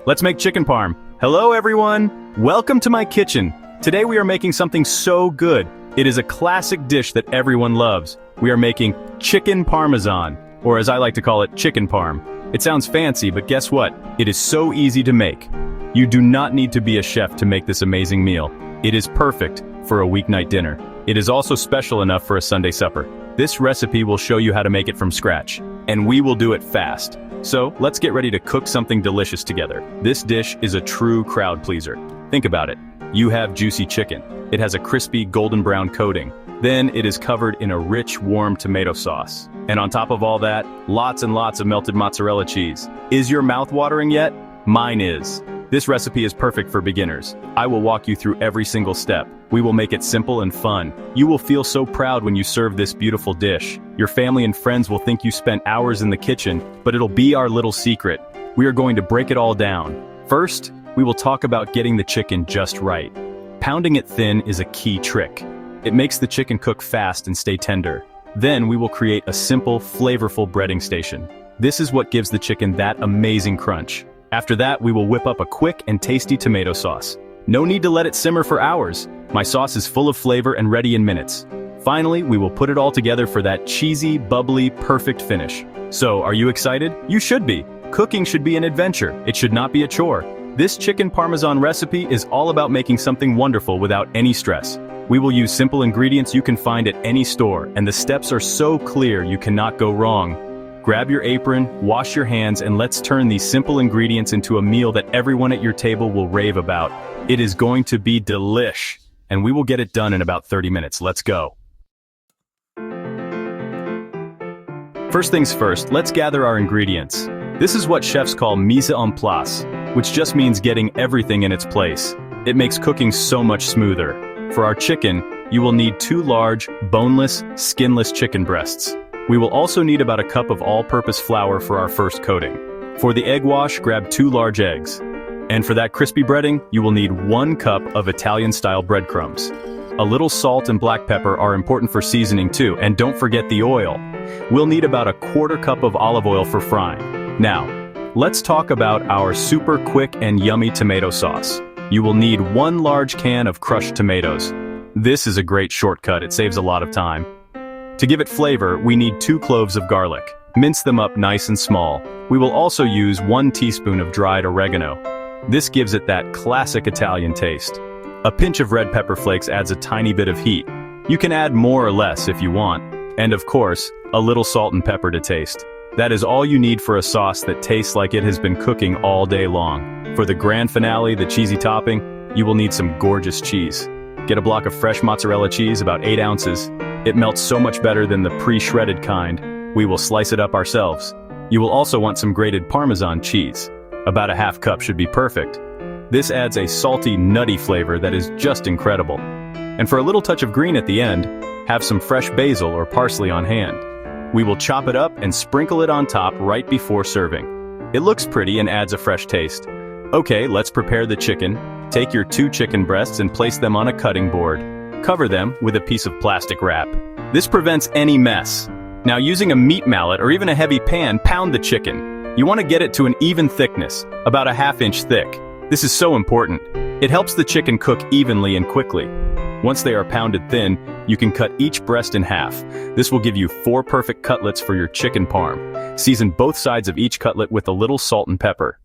Let's make chicken parm. Hello everyone! Welcome to my kitchen. Today we are making something so good. It is a classic dish that everyone loves. We are making chicken parmesan, or as I like to call it, chicken parm. It sounds fancy, but guess what? It is so easy to make. You do not need to be a chef to make this amazing meal. It is perfect for a weeknight dinner. It is also special enough for a Sunday supper. This recipe will show you how to make it from scratch, and we will do it fast. So, let's get ready to cook something delicious together. This dish is a true crowd pleaser. Think about it. You have juicy chicken. It has a crispy golden brown coating. Then it is covered in a rich, warm tomato sauce. And on top of all that, lots and lots of melted mozzarella cheese. Is your mouth watering yet? Mine is. This recipe is perfect for beginners. I will walk you through every single step. We will make it simple and fun. You will feel so proud when you serve this beautiful dish. Your family and friends will think you spent hours in the kitchen, but it'll be our little secret. We are going to break it all down. First, we will talk about getting the chicken just right. Pounding it thin is a key trick. It makes the chicken cook fast and stay tender. Then we will create a simple, flavorful breading station. This is what gives the chicken that amazing crunch. After that, we will whip up a quick and tasty tomato sauce. No need to let it simmer for hours. My sauce is full of flavor and ready in minutes. Finally, we will put it all together for that cheesy, bubbly, perfect finish. So, are you excited? You should be. Cooking should be an adventure. It should not be a chore. This chicken parmesan recipe is all about making something wonderful without any stress. We will use simple ingredients you can find at any store, and the steps are so clear you cannot go wrong. Grab your apron, wash your hands, and let's turn these simple ingredients into a meal that everyone at your table will rave about. It is going to be delish, and we will get it done in about 30 minutes. Let's go. First things first, let's gather our ingredients. This is what chefs call mise en place, which just means getting everything in its place. It makes cooking so much smoother. For our chicken, you will need 2 large, boneless, skinless chicken breasts. We will also need about a cup of all-purpose flour for our first coating. For the egg wash, grab 2 large eggs. And for that crispy breading, you will need 1 cup of Italian-style breadcrumbs. A little salt and black pepper are important for seasoning too, and don't forget the oil. We'll need about a 1/4 cup of olive oil for frying. Now, let's talk about our super quick and yummy tomato sauce. You will need 1 large can of crushed tomatoes. This is a great shortcut, it saves a lot of time. To give it flavor, we need 2 cloves of garlic. Mince them up nice and small. We will also use 1 teaspoon of dried oregano. This gives it that classic Italian taste. A pinch of red pepper flakes adds a tiny bit of heat. You can add more or less if you want. And of course, a little salt and pepper to taste. That is all you need for a sauce that tastes like it has been cooking all day long. For the grand finale, the cheesy topping, you will need some gorgeous cheese. Get a block of fresh mozzarella cheese, about 8 ounces. It melts so much better than the pre-shredded kind. We will slice it up ourselves. You will also want some grated Parmesan cheese. About a 1/2 cup should be perfect. This adds a salty, nutty flavor that is just incredible. And for a little touch of green at the end, have some fresh basil or parsley on hand. We will chop it up and sprinkle it on top right before serving. It looks pretty and adds a fresh taste. Okay, let's prepare the chicken. Take your 2 chicken breasts and place them on a cutting board. Cover them with a piece of plastic wrap. This prevents any mess. Now, using a meat mallet or even a heavy pan, pound the chicken. You want to get it to an even thickness, about a 1/2 inch thick. This is so important. It helps the chicken cook evenly and quickly. Once they are pounded thin, you can cut each breast in half. This will give you 4 perfect cutlets for your chicken parm. Season both sides of each cutlet with a little salt and pepper.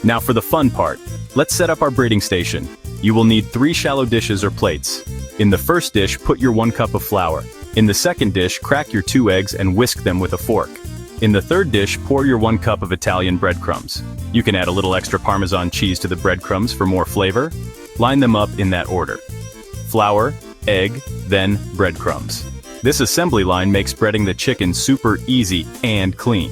Now for the fun part. Let's set up our braiding station. You will need 3 shallow dishes or plates. In the first dish, put your 1 cup of flour. In the second dish, crack your 2 eggs and whisk them with a fork. In the third dish, pour your 1 cup of Italian breadcrumbs. You can add a little extra Parmesan cheese to the breadcrumbs for more flavor. Line them up in that order. Flour, egg, then breadcrumbs. This assembly line makes breading the chicken super easy and clean.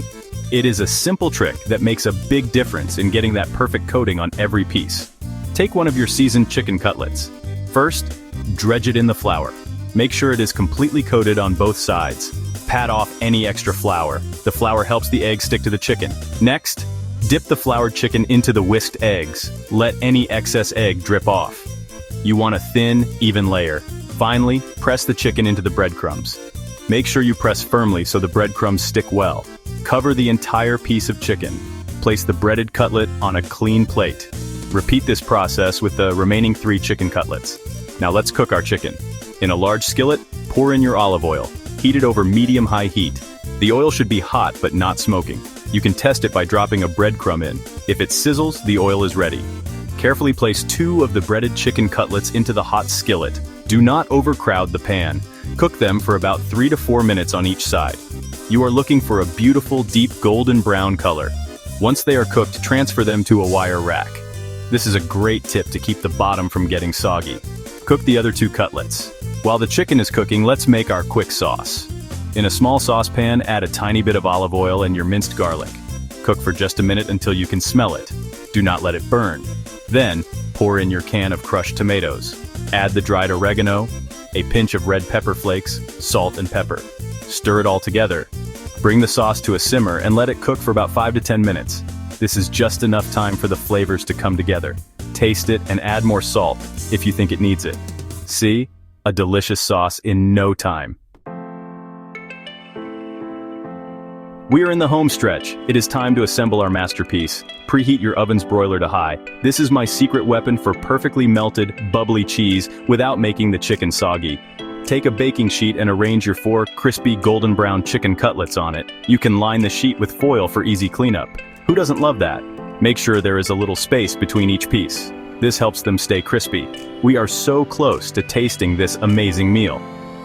It is a simple trick that makes a big difference in getting that perfect coating on every piece. Take one of your seasoned chicken cutlets. First, dredge it in the flour. Make sure it is completely coated on both sides. Pat off any extra flour. The flour helps the egg stick to the chicken. Next, dip the floured chicken into the whisked eggs. Let any excess egg drip off. You want a thin, even layer. Finally, press the chicken into the breadcrumbs. Make sure you press firmly so the breadcrumbs stick well. Cover the entire piece of chicken. Place the breaded cutlet on a clean plate. Repeat this process with the remaining 3 chicken cutlets. Now let's cook our chicken. In a large skillet, pour in your olive oil. Heat it over medium-high heat. The oil should be hot but not smoking. You can test it by dropping a breadcrumb in. If it sizzles, the oil is ready. Carefully place 2 of the breaded chicken cutlets into the hot skillet. Do not overcrowd the pan. Cook them for about 3 to 4 minutes on each side. You are looking for a beautiful, deep golden brown color. Once they are cooked, transfer them to a wire rack. This is a great tip to keep the bottom from getting soggy. Cook the other 2 cutlets. While the chicken is cooking, let's make our quick sauce. In a small saucepan, add a tiny bit of olive oil and your minced garlic. Cook for just a minute until you can smell it. Do not let it burn. Then, pour in your can of crushed tomatoes. Add the dried oregano, a pinch of red pepper flakes, salt and pepper. Stir it all together. Bring the sauce to a simmer and let it cook for about 5 to 10 minutes. This is just enough time for the flavors to come together. Taste it and add more salt if you think it needs it. See? A delicious sauce in no time. We are in the home stretch. It is time to assemble our masterpiece. Preheat your oven's broiler to high. This is my secret weapon for perfectly melted, bubbly cheese without making the chicken soggy. Take a baking sheet and arrange your 4 crispy golden brown chicken cutlets on it. You can line the sheet with foil for easy cleanup. Who doesn't love that? Make sure there is a little space between each piece. This helps them stay crispy. We are so close to tasting this amazing meal.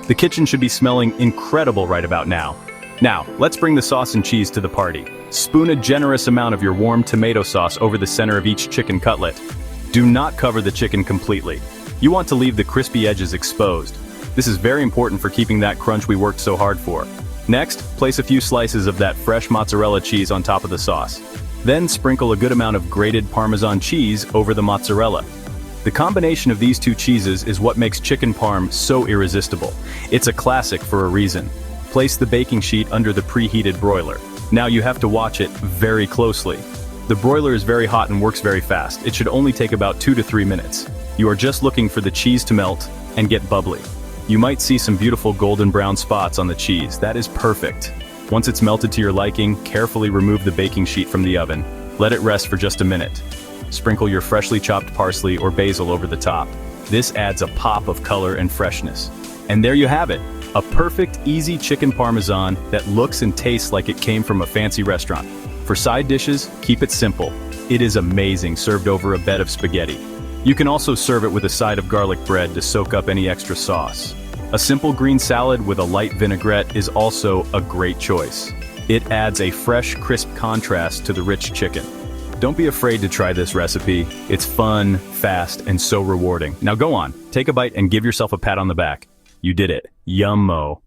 The kitchen should be smelling incredible right about now. Now, let's bring the sauce and cheese to the party. Spoon a generous amount of your warm tomato sauce over the center of each chicken cutlet. Do not cover the chicken completely. You want to leave the crispy edges exposed. This is very important for keeping that crunch we worked so hard for. Next, place a few slices of that fresh mozzarella cheese on top of the sauce. Then sprinkle a good amount of grated Parmesan cheese over the mozzarella. The combination of these 2 cheeses is what makes chicken parm so irresistible. It's a classic for a reason. Place the baking sheet under the preheated broiler. Now you have to watch it very closely. The broiler is very hot and works very fast. It should only take about 2 to 3 minutes. You are just looking for the cheese to melt and get bubbly. You might see some beautiful golden brown spots on the cheese. That is perfect. Once it's melted to your liking, carefully remove the baking sheet from the oven. Let it rest for just a minute. Sprinkle your freshly chopped parsley or basil over the top. This adds a pop of color and freshness. And there you have it. A perfect, easy chicken parmesan that looks and tastes like it came from a fancy restaurant. For side dishes, keep it simple. It is amazing served over a bed of spaghetti. You can also serve it with a side of garlic bread to soak up any extra sauce. A simple green salad with a light vinaigrette is also a great choice. It adds a fresh, crisp contrast to the rich chicken. Don't be afraid to try this recipe. It's fun, fast, and so rewarding. Now go on, take a bite and give yourself a pat on the back. You did it. Yum-mo.